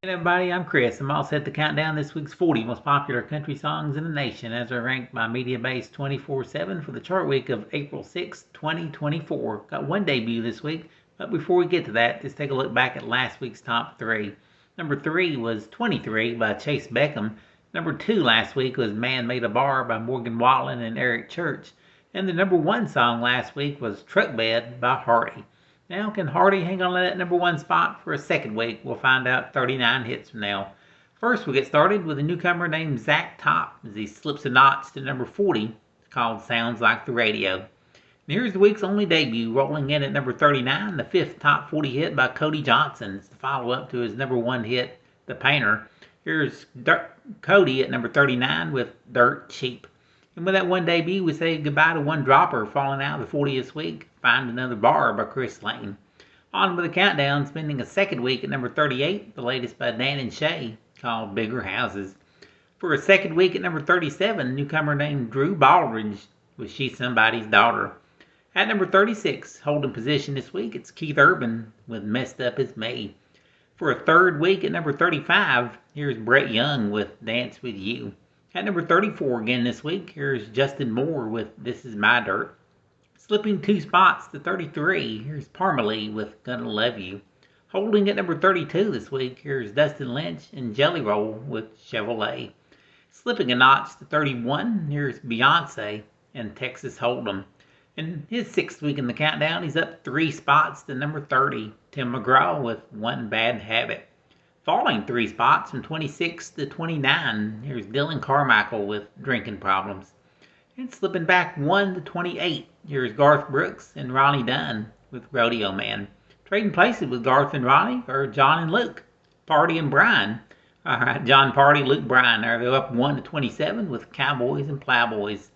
Hey everybody, I'm Chris. I'm all set to count down this week's 40 most popular country songs in the nation as they're ranked by MediaBase 24/7 for the chart week of April 6, 2024. Got one debut this week, but before we get to that, let's take a look back at last week's top three. Number 3 was 23 by Chase Beckham. Number 2 last week was Man Made a Bar by Morgan Wallen and Eric Church. And the number 1 song last week was Truck Bed by Hardy. Now, can Hardy hang on to that number 1 spot for a second week? We'll find out 39 hits from now. First, we'll get started with a newcomer named Zach Top as he slips a notch to number 40. It's called Sounds Like the Radio. And here's the week's only debut, rolling in at number 39, the 5th top 40 hit by Cody Johnson. It's the follow-up to his number 1 hit, The Painter. Here's Cody at number 39 with Dirt Cheap. And with that one debut, we say goodbye to one dropper falling out of the 40th week. Find Another Bar by Chris Lane. On with the countdown, spending a second week at number 38, the latest by Dan and Shay, called Bigger Houses. For a second week at number 37, a newcomer named Drew Baldridge with She's Somebody's Daughter. At number 36, holding position this week, it's Keith Urban with Messed Up As Me. For a third week at number 35, here's Brett Young with Dance With You. At number 34 again this week, here's Justin Moore with This Is My Dirt. Slipping 2 spots to 33, here's Parmalee with Gonna Love You. Holding at number 32 this week, here's Dustin Lynch and Jelly Roll with Chevrolet. Slipping a notch to 31, here's Beyonce and Texas Hold'em. In his 6th week in the countdown, he's up 3 spots to number 30, Tim McGraw with One Bad Habit. Falling 3 spots from 26 to 29, here's Dylan Carmichael with Drinking Problems. And slipping back 1 to 28, here's Garth Brooks and Ronnie Dunn with Rodeo Man. Trading places with Garth and Ronnie are John and Luke, Party and Brian. Alright, John Party, Luke Bryan. They're up 1 to 27 with Cowboys and Plowboys.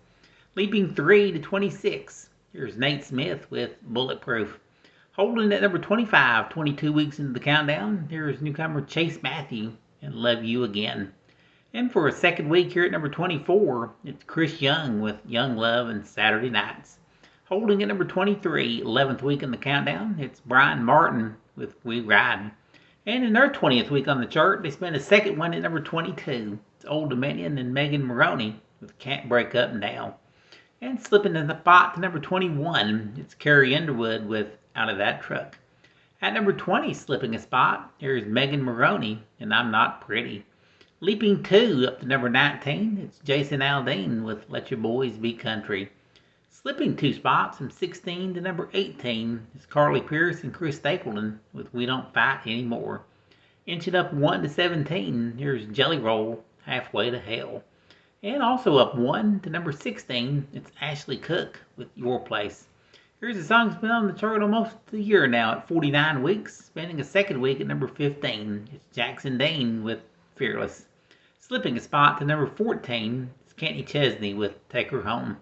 Leaping 3 to 26, here's Nate Smith with Bulletproof. Holding at number 25, 22 weeks into the countdown, here's newcomer Chase Matthew and Love You Again. And for a second week here at number 24, it's Chris Young with Young Love and Saturday Nights. Holding at number 23, 11th week in the countdown, it's Brian Martin with We Ride. And in their 20th week on the chart, they spent a second one at number 22. It's Old Dominion and Megan Moroney with Can't Break Up Now. And slipping in the spot to number 21, it's Carrie Underwood with Out of That Truck. At number 20, slipping a spot, here's Megan Moroney and I'm Not Pretty. Leaping 2 up to number 19, it's Jason Aldean with Let Your Boys Be Country. Slipping 2 spots from 16 to number 18, it's Carly Pearce and Chris Stapleton with We Don't Fight Anymore. Inching up 1 to 17, here's Jelly Roll, Halfway to Hell. And also up 1 to number 16, it's Ashley Cook with Your Place. Here's a song that's been on the chart almost a year now at 49 weeks, spending a second week at number 15. It's Jackson Dane with Fearless. Slipping a spot to number 14, it's Kenny Chesney with Take Her Home.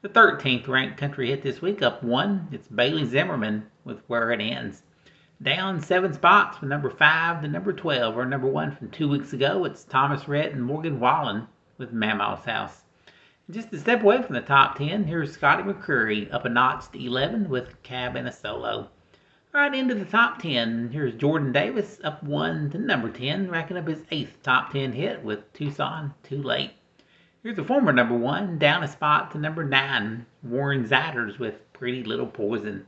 The 13th ranked country hit this week, up 1, it's Bailey Zimmerman with Where It Ends. Down 7 spots from number 5 to number 12, or number 1 from 2 weeks ago, it's Thomas Rhett and Morgan Wallen with Mama's House. Just a step away from the top 10, here's Scotty McCreery up a notch to 11 with Cab and a Solo. Right into the top 10, here's Jordan Davis up 1 to number 10, racking up his 8th top 10 hit with Tucson Too Late. Here's a former number 1, down a spot to number 9, Warren Zatters with Pretty Little Poison.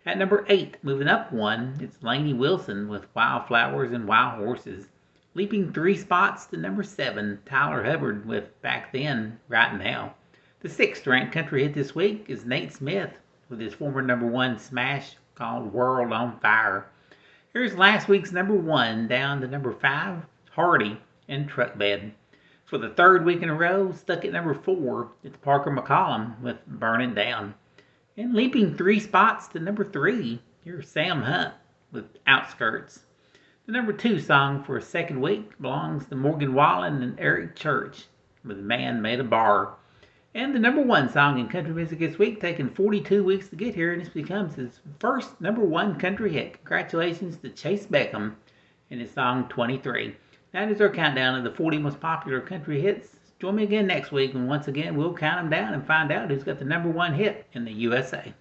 At number 8, moving up 1, it's Lainey Wilson with Wildflowers and Wild Horses. Leaping 3 spots to number 7, Tyler Hubbard with Back Then, Right Now. The 6th ranked country hit this week is Nate Smith with his former number 1 smash called World on Fire. Here's last week's number 1 down to number 5, Hardy and Truck Bed. For the 3rd week in a row, stuck at number 4, it's Parker McCollum with Burning Down. And leaping 3 spots to number 3, here's Sam Hunt with Outskirts. The number 2 song for a second week belongs to Morgan Wallen and Eric Church with Man Made a Bar. And the number 1 song in country music this week, taking 42 weeks to get here, and this becomes his first number 1 country hit. Congratulations to Chase Beckham and his song 23. That is our countdown of the 40 most popular country hits. Join me again next week, and once again we'll count them down and find out who's got the number 1 hit in the USA.